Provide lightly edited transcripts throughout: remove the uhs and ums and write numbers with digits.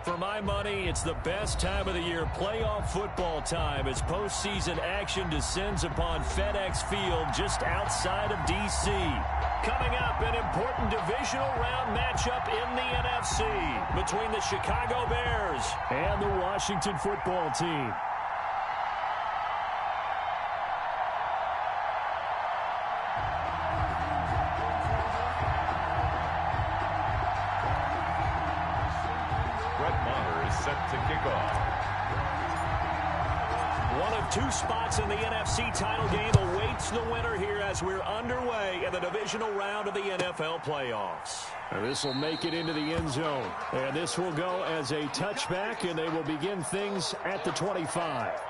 For my money, it's the best time of the year, playoff football time, as postseason action descends upon FedEx Field just outside of D.C. Coming up, an important divisional round matchup in the NFC between the Chicago Bears and the Washington football team. To kick off. One of two spots in the NFC title game awaits the winner here as we're underway in the divisional round of the NFL playoffs. This will make it into the end zone. And this will go as a touchback, and they will begin things at the 25.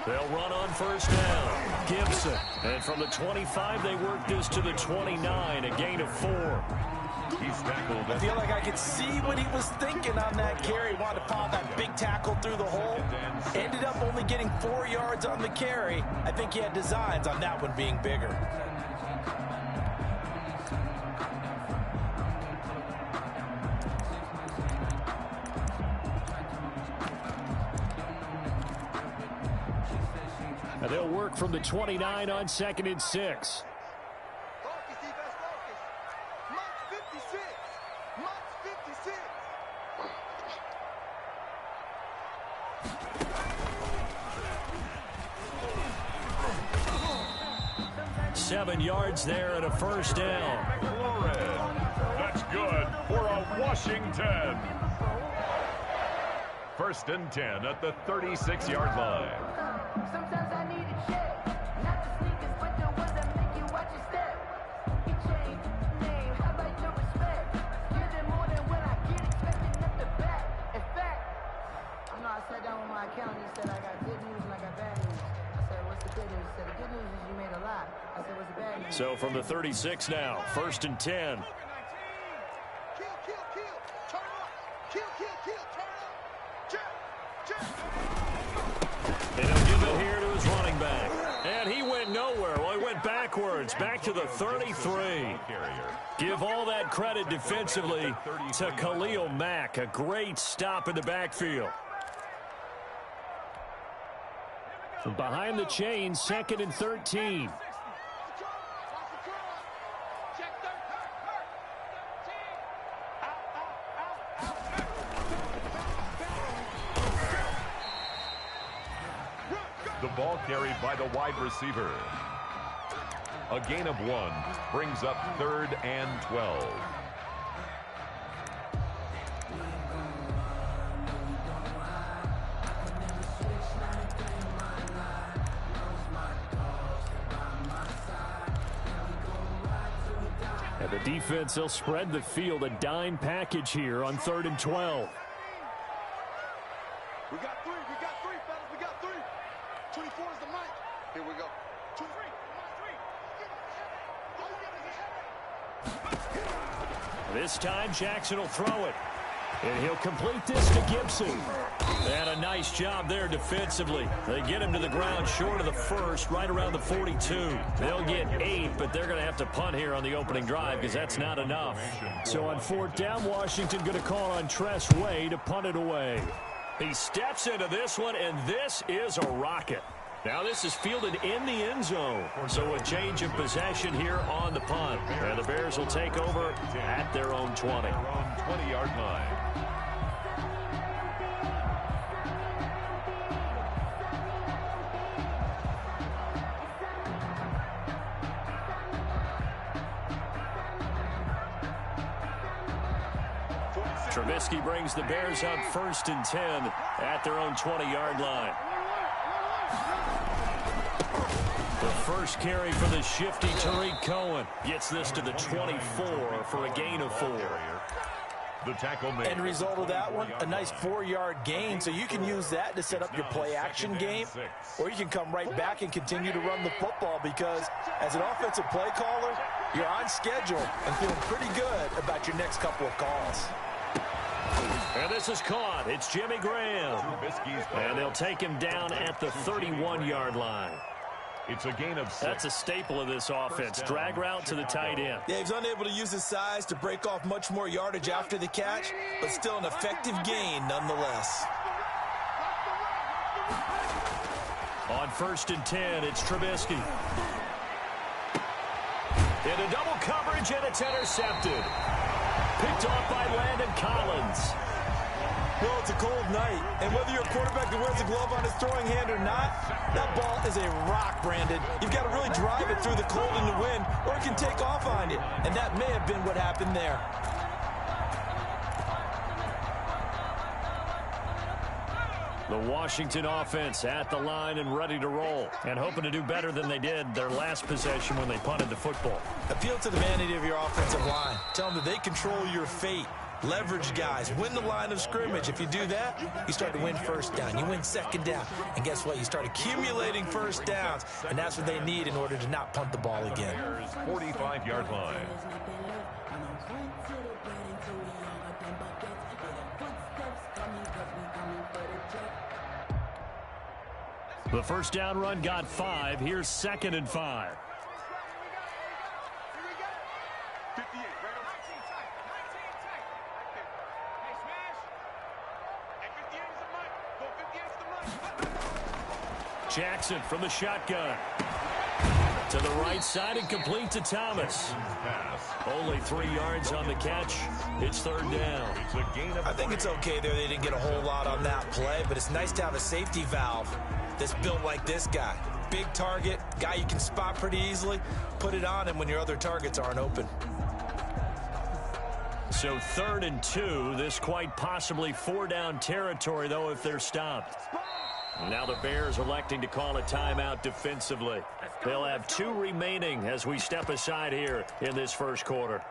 They'll run on first down. Gibson. And from the 25, they work this to the 29, a gain of 4. He's tackled. I feel like I could see what he was thinking on that carry. Wanted to pile that big tackle through the hole. Ended up only getting 4 yards on the carry. I think he had designs on that one being bigger. And they'll work from the 29 on 2nd and 6. Seven yards there and a first down. That's good for a Washington. 1st and 10 at the 36-yard line. Sometimes I need a check, not the sneakers, but the ones that make you watch your step. You change name, how about your respect? Give them more than what I get, expecting up the back. In fact, I know I sat down with my accountant and said I got good news and I got bad news. I said, what's the good news? He said, the good news is you made a lot. I said, what's the bad news? So from the 36 now, 1st and 10. They don't give it here to his running back. And he went nowhere. Well, he went backwards, back to the 33. Give all that credit defensively to Khalil Mack. A great stop in the backfield. From behind the chain, 2nd and 13. The ball carried by the wide receiver. A gain of 1 brings up 3rd and 12. And the defense, they'll spread the field, a dime package here on 3rd and 12. We got 3, fellas, we got 3. 24 is the mic. Here we go. 23. This time, Jackson will throw it. And he'll complete this to Gibson. And a nice job there defensively. They get him to the ground short of the 1st, right around the 42. They'll get 8, but they're going to have to punt here on the opening drive because that's not enough. So on 4th down, Washington going to call on Tress Way to punt it away. He steps into this one, and this is a rocket. Now this is fielded in the end zone. So a change of possession here on the punt. And the Bears will take over at their own 20. Their own 20-yard line. Trubisky brings the Bears up 1st and 10 at their own 20-yard line. The first carry for the shifty Tariq Cohen gets this to the 24 for a gain of 4. The tackle made. End result of that one, a nice 4-yard gain, so you can use that to set up your play-action game, or you can come right back and continue to run the football because as an offensive play caller, you're on schedule and feeling pretty good about your next couple of calls. And this is caught. It's Jimmy Graham. And they'll take him down at the 31-yard line. It's a gain of 6. That's a staple of this offense. Drag route to the tight end. Yeah, he's unable to use his size to break off much more yardage after the catch, but still an effective gain nonetheless. On 1st and 10, it's Trubisky. Into double coverage, and it's intercepted. Picked off by Landon Collins. Well, it's a cold night, and whether you're a quarterback that wears a glove on his throwing hand or not, that ball is a rock, Brandon. You've got to really drive it through the cold and the wind, or it can take off on you, and that may have been what happened there. The Washington offense at the line and ready to roll, and hoping to do better than they did their last possession when they punted the football. Appeal to the vanity of your offensive line. Tell them that they control your fate. Leverage guys. Win the line of scrimmage. If you do that, you start to win first down. You win second down. And guess what? You start accumulating first downs. And that's what they need in order to not punt the ball again. 45-yard line. The first down run got 5. Here's 2nd and 5. Jackson from the shotgun. To the right side and complete to Thomas. Only 3 yards on the catch. It's 3rd down. I think it's okay there. They didn't get a whole lot on that play, but it's nice to have a safety valve that's built like this guy. Big target, guy you can spot pretty easily. Put it on him when your other targets aren't open. So 3rd and 2. This quite possibly 4-down territory, though, if they're stopped. Now the Bears electing to call a timeout defensively. They'll have 2 remaining as we step aside here in this first quarter.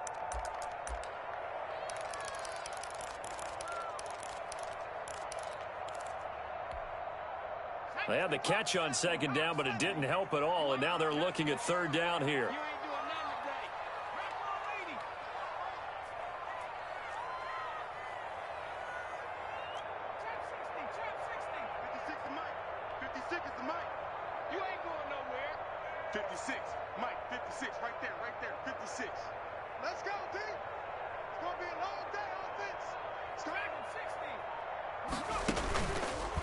They had the catch on 2nd down, but it didn't help at all, and now they're looking at 3rd down here.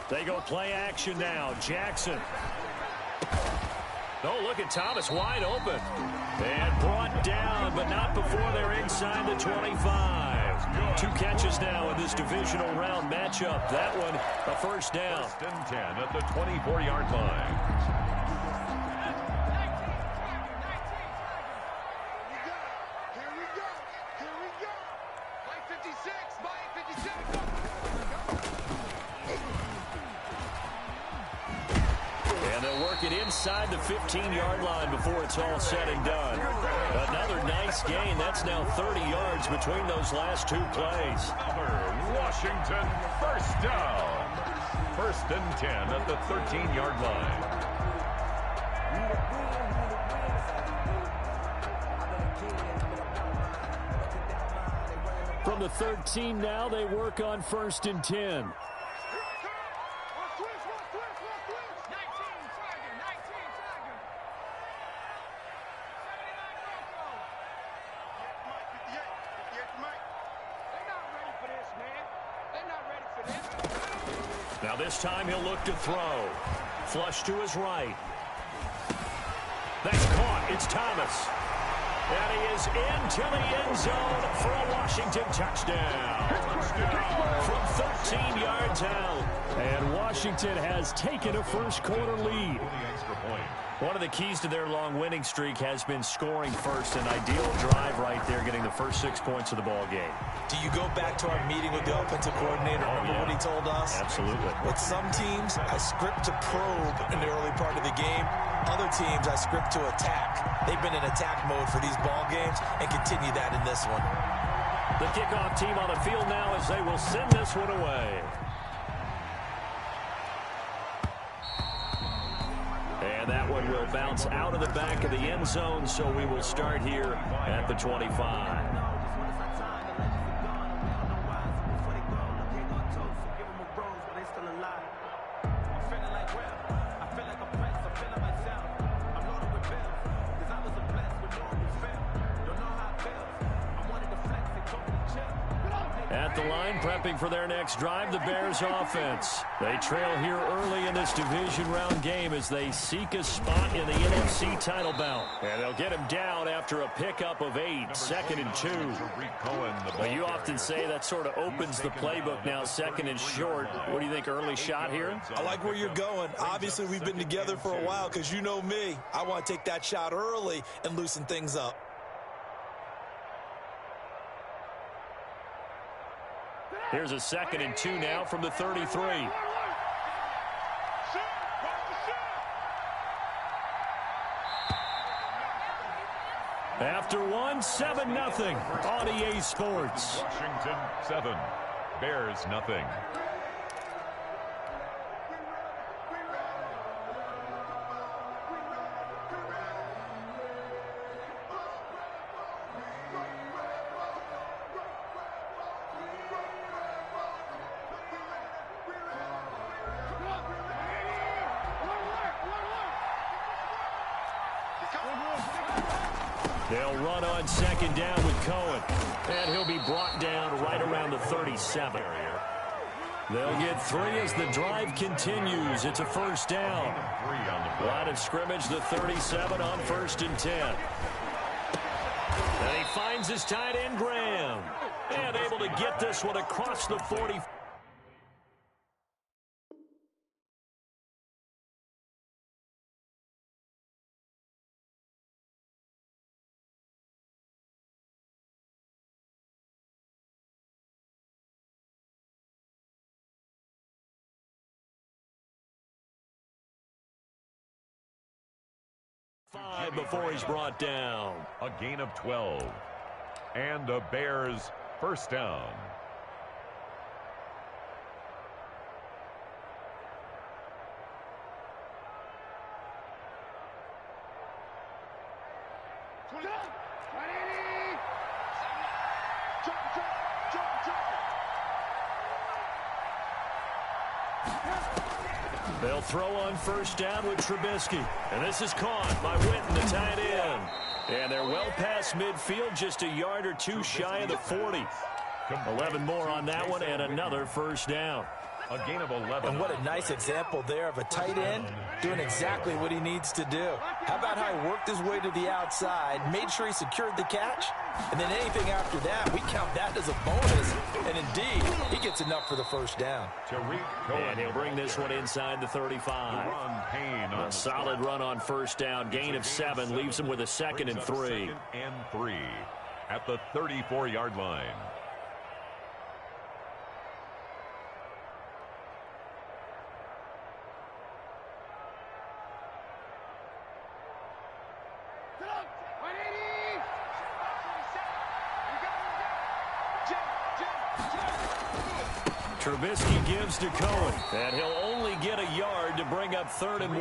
They go play action now. Jackson. Oh, look at Thomas wide open. And brought down, but not before they're inside the 25. 2 catches now in this divisional round matchup. That one, a first down. 1st and 10 at the 24-yard line. Inside the 15-yard line before it's all said and done. Another nice gain. That's now 30 yards between those last 2 plays. Washington first down. 1st and 10 at the 13-yard line. From the 13 now, they work on 1st and 10. Now this time he'll look to throw. Flush to his right. That's caught. It's Thomas. And he is into the end zone for a Washington touchdown. From 13 yards out. And Washington has taken a first-quarter lead. One of the keys to their long winning streak has been scoring first. An ideal drive right there, getting the first 6 points of the ball game. Do you go back to our meeting with the offensive coordinator? Remember what he told us? Absolutely. With some teams, I script to probe in the early part of the game. Other teams, I script to attack. They've been in attack mode for these ball games and continue that in this one. The kickoff team on the field now as they will send this one away. And that one will bounce out of the back of the end zone, so we will start here at the 25. At the line, prepping for their next drive, the Bears offense. They trail here early in this division round game as they seek a spot in the NFC title bout. And they'll get him down after a pickup of 8, 2nd and 2. Well, you often say that sort of opens the playbook now, 2nd and short. What do you think, early shot here? I like where you're going. Obviously, we've been together for a while because you know me. I want to take that shot early and loosen things up. Here's a 2nd and 2 now from the 33. After one, 7-0 on EA Sports. Washington 7, Bears nothing. They'll run on 2nd down with Cohen. And he'll be brought down right around the 37. They'll get 3 as the drive continues. It's a 1st down. Line of scrimmage, the 37 on 1st and 10. And he finds his tight end, Graham. And able to get this one across the 40. Before he's brought down. A gain of 12. And the Bears 1st down. They'll throw on 1st down with Trubisky. And this is caught by Witten, the tight end. And they're well past midfield, just a yard or 2 shy of the 40. 11 more on that one, and another 1st down. A gain of 11. And what a nice example there of a tight end doing exactly what he needs to do. How about how he worked his way to the outside, made sure he secured the catch, and then anything after that, we count that as a bonus. And indeed, he gets enough for the 1st down. And he'll bring this one inside the 35. A solid run on 1st down. Gain of 7 leaves him with a 2nd and 3. 2nd and 3 at the 34-yard line. Trubisky gives to Cohen, and he'll only get a yard to bring up 3rd and 1.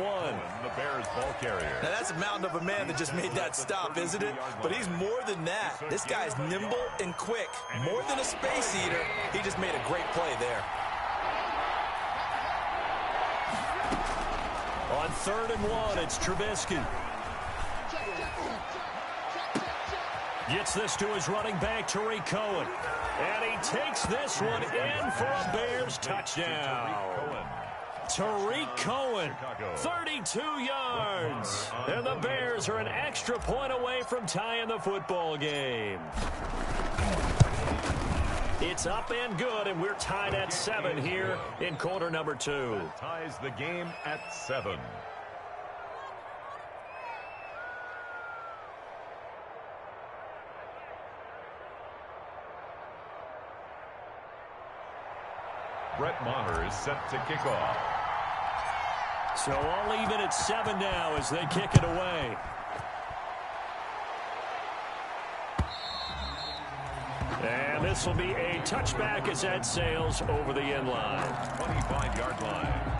The Bears ball carrier. Now that's a mountain of a man that just made that stop, isn't it? But he's more than that. This guy's nimble and quick. More than a space eater, he just made a great play there. On 3rd and 1, it's Trubisky. Gets this to his running back, Tariq Cohen. And he takes this one in for a Bears touchdown. Tariq Cohen, 32 yards. And the Bears are an extra point away from tying the football game. It's up and good, and we're tied at 7 here in quarter number 2. That ties the game at 7. Brett Maher is set to kick off. So all even at 7 now as they kick it away. And this will be a touchback as that sails over the end line. 25-yard line.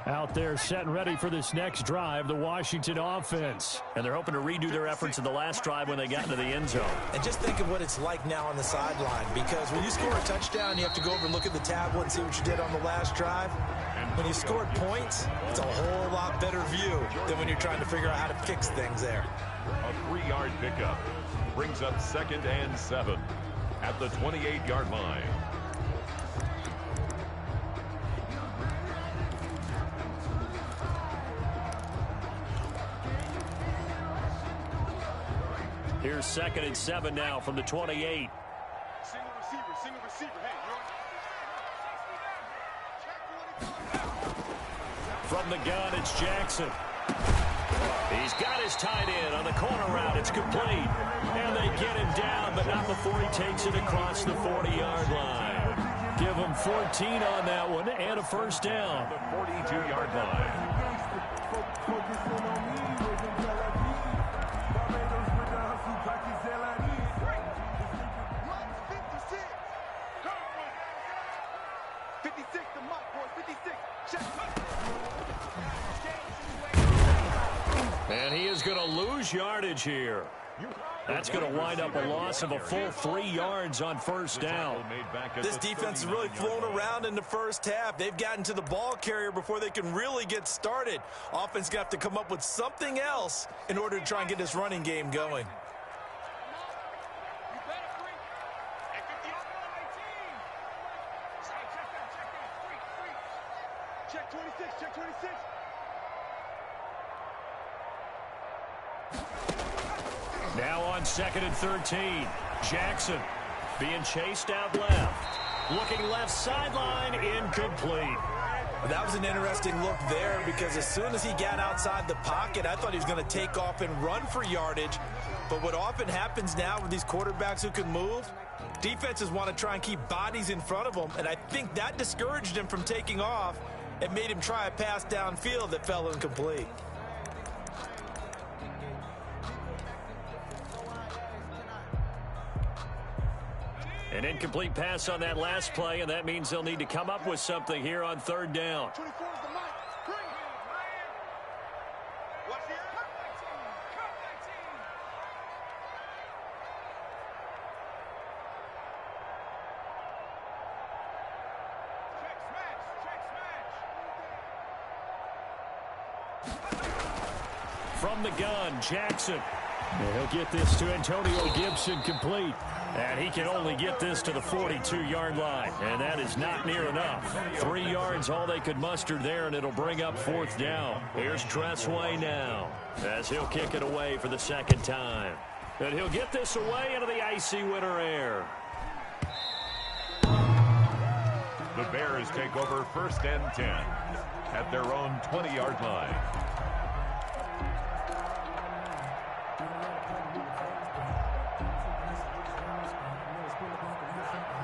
Out there set and ready for this next drive, the Washington offense. And they're hoping to redo their efforts in the last drive when they got into the end zone. And just think of what it's like now on the sideline, because when you score a touchdown, you have to go over and look at the tablet and see what you did on the last drive. When you scored points, it's a whole lot better view than when you're trying to figure out how to fix things there. A 3-yard pickup brings up 2nd and 7 at the 28-yard line. Here's 2nd and 7 now from the 28. Single receiver. Hey, From the gun, it's Jackson. He's got his tight end on the corner route. It's complete. And they get him down, but not before he takes it across the 40-yard line. Give him 14 on that one and a first down. The 42-yard line. And he is going to lose yardage here. That's going to wind up a loss of a full 3 yards on first down. This defense has really flown around in the first half. They've gotten to the ball carrier before they can really get started. Offense going to have to come up with something else in order to try and get this running game going. Check 26, check 26. Now on 2nd and 13. Jackson being chased out left. Looking left sideline, incomplete. That was an interesting look there, because as soon as he got outside the pocket, I thought he was going to take off and run for yardage. But what often happens now with these quarterbacks who can move, defenses want to try and keep bodies in front of them, and I think that discouraged him from taking off and made him try a pass downfield that fell incomplete. An incomplete pass on that last play, and that means they'll need to come up with something here on 3rd down. 24 is the mic. Bring it. Watch the From the gun, Jackson. And he'll get this to Antonio Gibson complete. And he can only get this to the 42-yard line. And that is not near enough. 3 yards all they could muster there, and it'll bring up 4th down. Here's Tressway now as he'll kick it away for the 2nd time. And he'll get this away into the icy winter air. The Bears take over 1st and 10 at their own 20-yard line.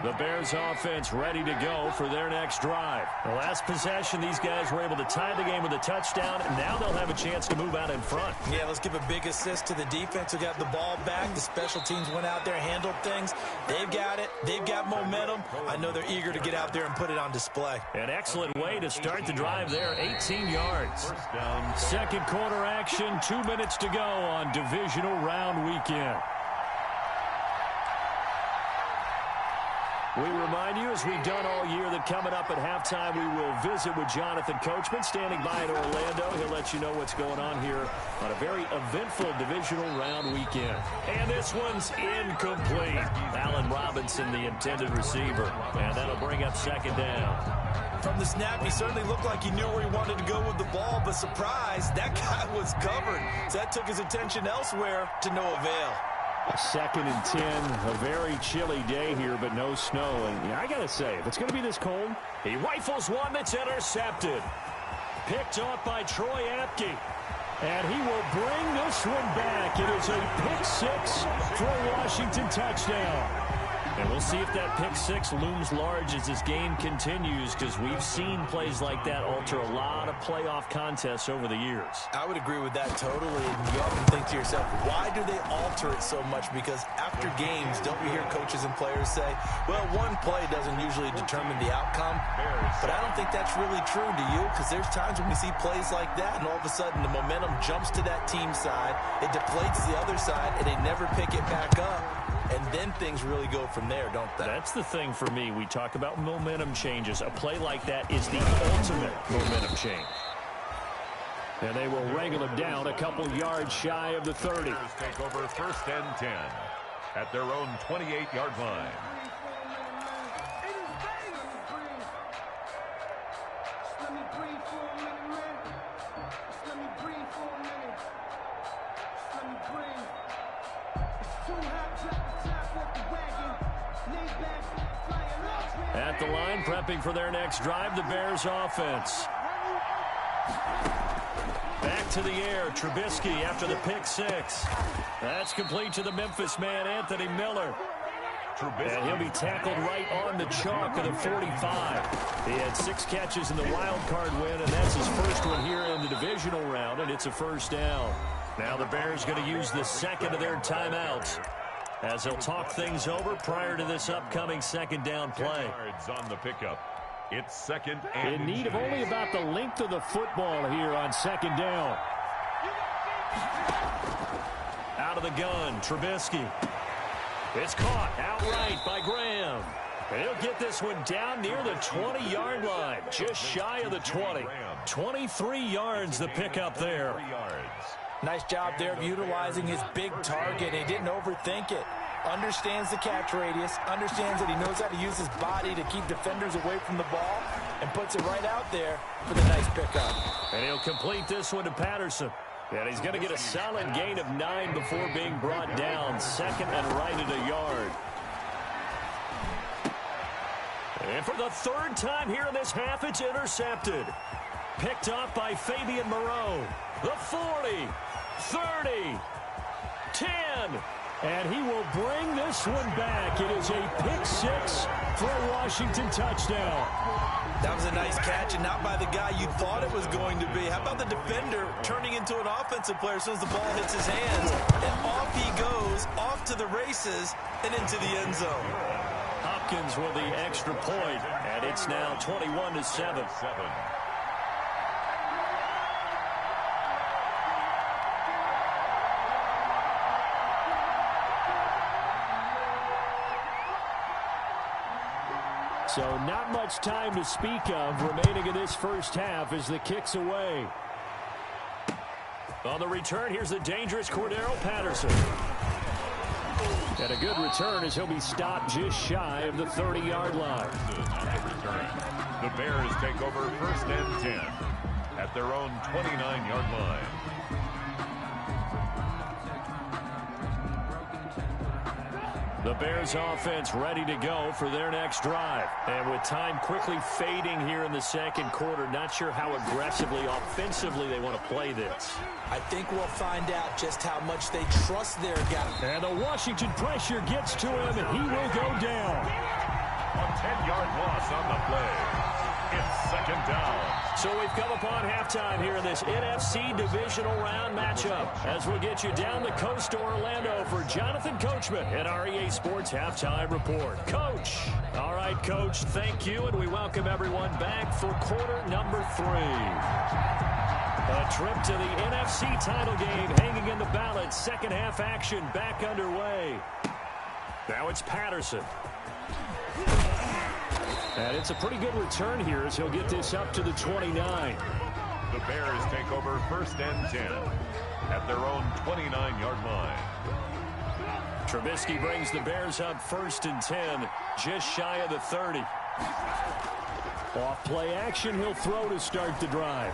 The Bears offense ready to go for their next drive. The last possession, these guys were able to tie the game with a touchdown, and now they'll have a chance to move out in front. Yeah, let's give a big assist to the defense who got the ball back. The special teams went out there, handled things. They've got it. They've got momentum. I know they're eager to get out there and put it on display. An excellent way to start the drive there, 18 yards. First down. 2nd quarter action, 2 minutes to go on divisional round weekend. We remind you, as we've done all year, that coming up at halftime, we will visit with Jonathan Coachman, standing by in Orlando. He'll let you know what's going on here on a very eventful divisional round weekend. And this one's incomplete. Allen Robinson, the intended receiver. And that'll bring up second down. From the snap, he certainly looked like he knew where he wanted to go with the ball, but surprise, that guy was covered. So that took his attention elsewhere to no avail. 2nd and 10, a very chilly day here, but no snow. And I got to say, if it's going to be this cold, he rifles one that's intercepted. Picked off by Troy Apke. And he will bring this one back. It is a pick six for a Washington touchdown. And we'll see if that pick six looms large as this game continues, because we've seen plays like that alter a lot of playoff contests over the years. I would agree with that totally. And you often think to yourself, why do they alter it so much? Because after games, don't we hear coaches and players say, well, one play doesn't usually determine the outcome. But I don't think that's really true, do you? Because there's times when we see plays like that, and all of a sudden the momentum jumps to that team side, it deflates the other side, and they never pick it back up. And then things really go from there, don't they? That's the thing for me. We talk about momentum changes. A play like that is the ultimate momentum change. And they will wrangle him down a couple yards shy of the 30. Take over 1st and 10 at their own 28-yard line. At the line, prepping for their next drive, the Bears offense. Back to the air, Trubisky after the pick six. That's complete to the Memphis man, Anthony Miller. And he'll be tackled right on the chalk of the 45. He had 6 catches in the wild card win, and that's his first one here in the divisional round, and it's a first down. Now the Bears going to use the second of their timeouts, as they'll talk things over prior to this upcoming second down play. 10 yards on the pickup. It's second and in need of only about the length of the football here on second down. Out of the gun, Trubisky. It's caught outright by Graham. And he'll get this one down near the 20-yard line, just shy of the 20. 23 yards the pickup there. 3 yards. Nice job there of utilizing his big target. He didn't overthink it. Understands the catch radius, understands that he knows how to use his body to keep defenders away from the ball, and puts it right out there for the nice pickup. And he'll complete this one to Patterson. And he's going to get a solid gain of 9 before being brought down. 2nd and right at a yard. And for the 3rd time here in this half, it's intercepted. Picked off by Fabian Moreau. The 40, 30, 10. And he will bring this one back. It is a pick six for a Washington touchdown. That was a nice catch, and not by the guy you thought it was going to be. How about the defender turning into an offensive player as soon as the ball hits his hands? And off he goes, off to the races, and into the end zone. Hopkins with the extra point, and it's now 21-7. So not much time to speak of remaining in this first half as the kick's away. On the return, here's the dangerous Cordero Patterson. And a good return as he'll be stopped just shy of the 30-yard line. The Bears take over 1st and 10 at their own 29-yard line. The Bears offense ready to go for their next drive. And with time quickly fading here in the second quarter, not sure how aggressively, offensively they want to play this. I think we'll find out just how much they trust their guy. And the Washington pressure gets to him, and he will go down. A 10-yard loss on the play. It's second down. So we've come upon halftime here in this NFC divisional round matchup, as we'll get you down the coast to Orlando for Jonathan Coachman at our EA Sports Halftime Report. Coach. All right, Coach, thank you, and we welcome everyone back for quarter number 3. A trip to the NFC title game hanging in the balance. Second half action back underway. Now it's Patterson. And it's a pretty good return here as he'll get this up to the 29. The Bears take over 1st and 10 at their own 29-yard line. Trubisky brings the Bears up 1st and 10, just shy of the 30. Off play action, he'll throw to start the drive.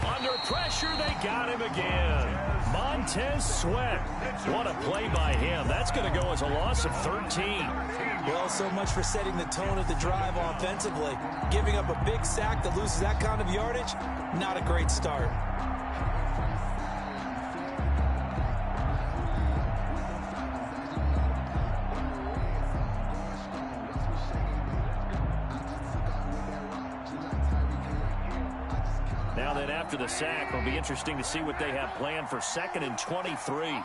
Under pressure, they got him again. Montez Sweat. What a play by him. That's going to go as a loss of 13. Well, so much for setting the tone of the drive offensively. Giving up a big sack that loses that kind of yardage, not a great start. Now then, after the sack, it'll be interesting to see what they have planned for 2nd and 23.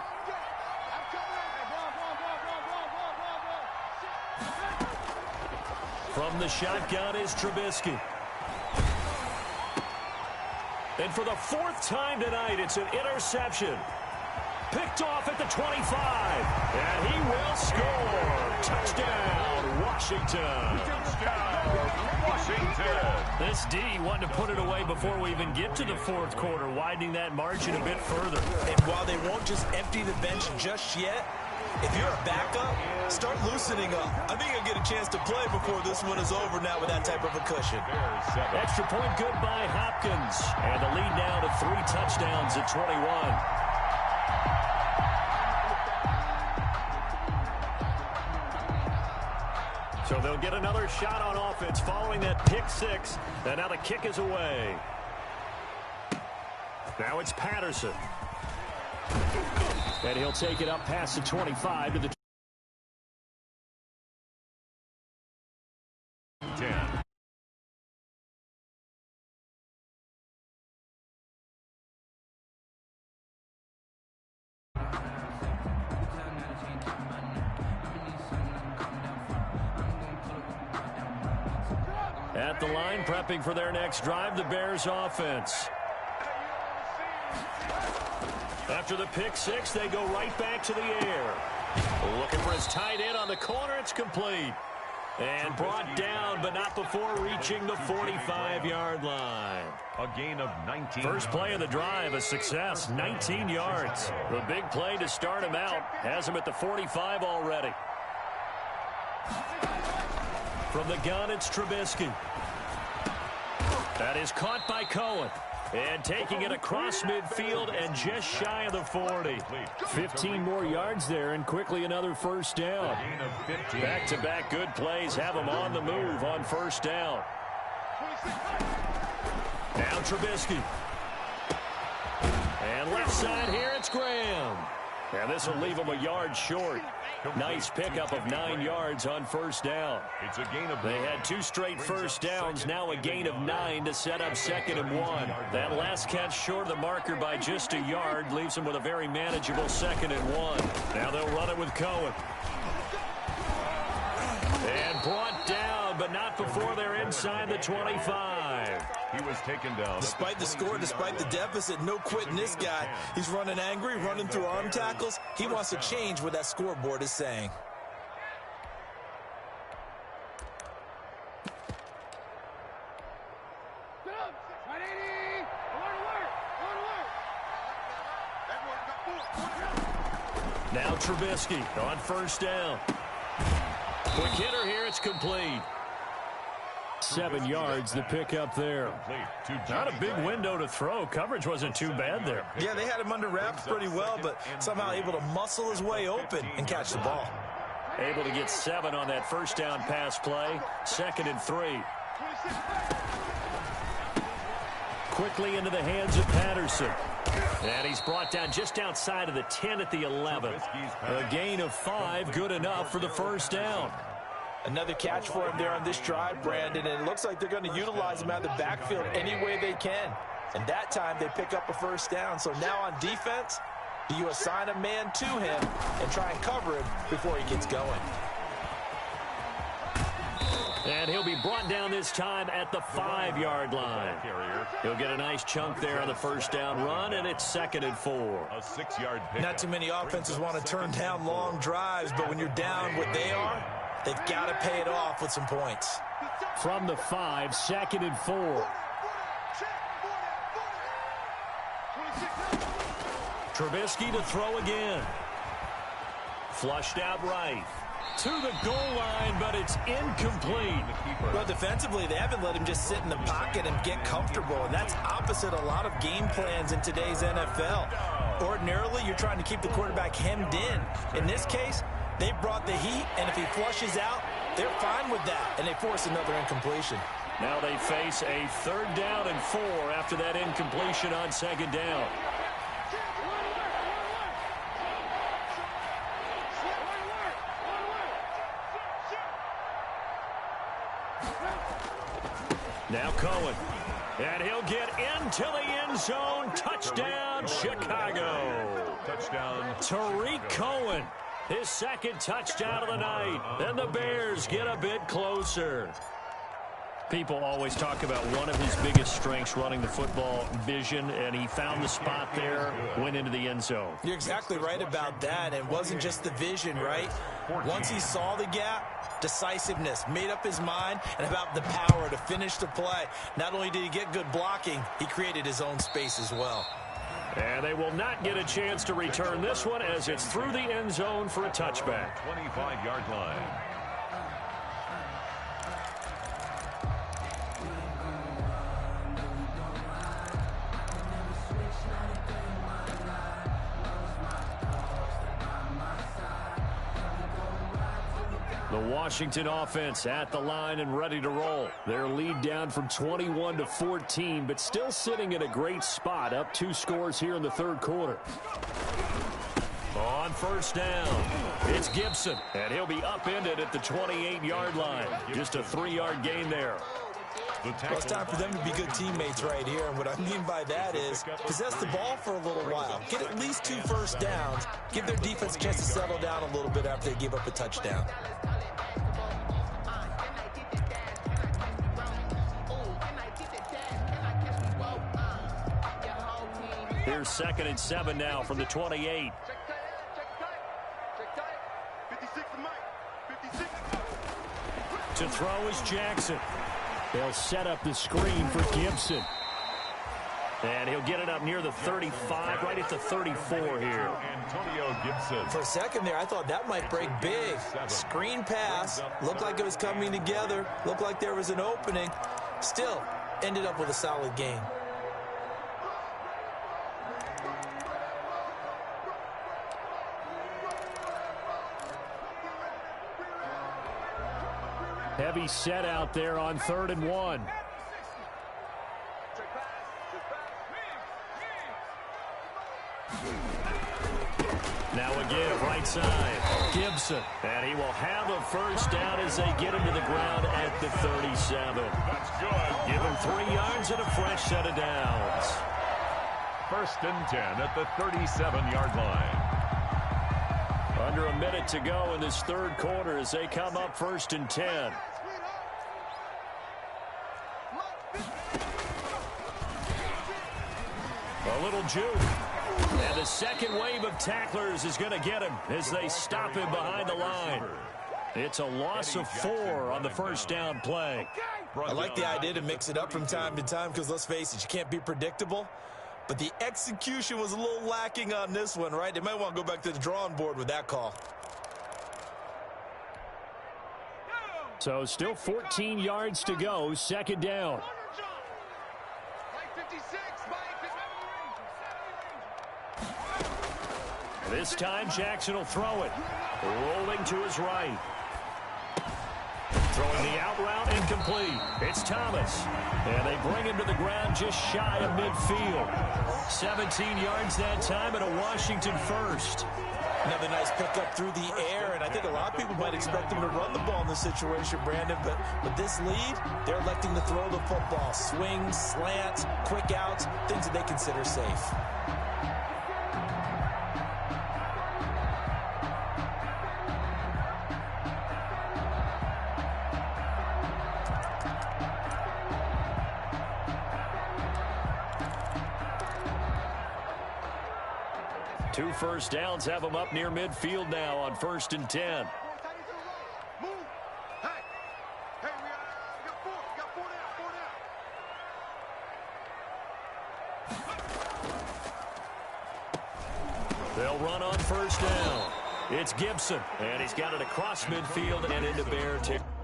From the shotgun is Trubisky. And for the 4th time tonight, it's an interception. Picked off at the 25. And he will score. Touchdown, Washington. Touchdown, Washington. This D wanted to put it away before we even get to the 4th quarter, widening that margin a bit further. And while they won't just empty the bench just yet, if you're a backup, start loosening up. I think you'll get a chance to play before this one is over now with that type of a cushion. Extra point good by Hopkins. And the lead now to 3 touchdowns at 21. So they'll get another shot on offense following that pick 6. And now the kick is away. Now it's Patterson. And he'll take it up past the 25 to the 10. At the line, prepping for their next drive, the Bears offense. After the pick 6, they go right back to the air. Looking for his tight end on the corner. It's complete. And brought down, but not before reaching the 45-yard line. A gain of 19. First play of the drive, a success, 19 yards. The big play to start him out has him at the 45 already. From the gun, it's Trubisky. That is caught by Cohen. And taking it across midfield and just shy of the 40. 15 more yards there and quickly another first down. Back-to-back good plays have them on the move on first down. Now Trubisky. And left side here, it's Graham. And this will leave him a yard short. Nice pickup of 9 yards on first down. It's a gain of They had 2 straight first downs, now a gain of 9 to set up 2nd and 1. That last catch short of the marker by just a yard leaves them with a very manageable 2nd and 1. Now they'll run it with Cohen. And brought down, but not before they're inside the 25. He was taken down. Despite the score, despite the deficit, no quitting this guy. He's running angry, running through arm tackles. He wants to change what that scoreboard is saying. Now Trubisky on first down. Quick hitter here, it's complete. 7 yards, the pickup there. Not a big window to throw. Coverage wasn't too bad there. Yeah, they had him under wraps pretty well, but somehow able to muscle his way open and catch the ball. Able to get 7 on that first down pass play. 2nd and 3. Quickly into the hands of Patterson. And he's brought down just outside of the 10 at the 11. A gain of 5, good enough for the first down. Another catch for him there on this drive, Brandon, and it looks like they're going to utilize him out of the backfield any way they can. And that time they pick up a first down. So now on defense, do you assign a man to him and try and cover him before he gets going? And he'll be brought down this time at the 5-yard line. He'll get a nice chunk there on the first down run, and it's 2nd and 4. A 6-yard pick. Not too many offenses want to turn down long drives, but when you're down what they are, They've got to pay it off with some points. From the 5, 2nd and 4. Trubisky to throw again. Flushed out right. To the goal line, but it's incomplete. Well, defensively, they haven't let him just sit in the pocket and get comfortable, and that's opposite a lot of game plans in today's NFL. Ordinarily, you're trying to keep the quarterback hemmed in. In this case, they brought the heat, and if he flushes out, they're fine with that, and they force another incompletion. Now they face a 3rd down and 4 after that incompletion on 2nd down. Now Cohen. And he'll get into the end zone. Touchdown, Chicago. Touchdown. Tariq Cohen. His 2nd touchdown of the night. And the Bears get a bit closer. People always talk about one of his biggest strengths, running the football, vision, and he found the spot there, went into the end zone. You're exactly right about that. It wasn't just the vision, right? Once he saw the gap, decisiveness, made up his mind, and about the power to finish the play. Not only did he get good blocking, he created his own space as well. And they will not get a chance to return this one as it's through the end zone for a touchback. 25-yard line. The Washington offense at the line and ready to roll. Their lead down from 21 to 14, but still sitting in a great spot, up 2 scores here in the 3rd quarter. On 1st down, it's Gibson, and he'll be upended at the 28-yard line. Just a 3-yard gain there. Well, it's time for them to be good teammates right here, and what I mean by that is possess the ball for a little while. Get at least 2 first downs. Give their defense a chance to settle down a little bit after they give up a touchdown. Here's 2nd and 7 now from the 28. To throw is Jackson. They'll set up the screen for Gibson. And he'll get it up near the 35, right at the 34 here. Antonio Gibson. For a second there, I thought that might break big. Screen pass. Looked like it was coming together. Looked like there was an opening. Still, ended up with a solid game. Heavy set out there on 3rd and 1. Now again, right side, Gibson. And he will have a first down as they get him to the ground at the 37. That's good. Give him 3 yards and a fresh set of downs. 1st and 10 at the 37-yard line. Under a minute to go in this 3rd quarter as they come up 1st and 10. A little juke. And the 2nd wave of tacklers is going to get him as they stop him behind the line. It's a loss of 4 on the first down play. I like the idea to mix it up from time to time because, let's face it, you can't be predictable. But the execution was a little lacking on this one, right? They might want to go back to the drawing board with that call. So still 14 yards to go, 2nd down. This time Jackson will throw it. Rolling to his right. Throwing the out route, incomplete. It's Thomas. And they bring him to the ground just shy of midfield. 17 yards that time and a Washington first. Another nice pickup through the air, and I think a lot of people might expect him to run the ball in this situation, Brandon, but with this lead, they're electing to throw the football. Swings, slants, quick outs, things that they consider safe. Two first downs have them up near midfield now on 1st and 10. They'll run on first down. It's Gibson, and he's got it across midfield and into Bear territory.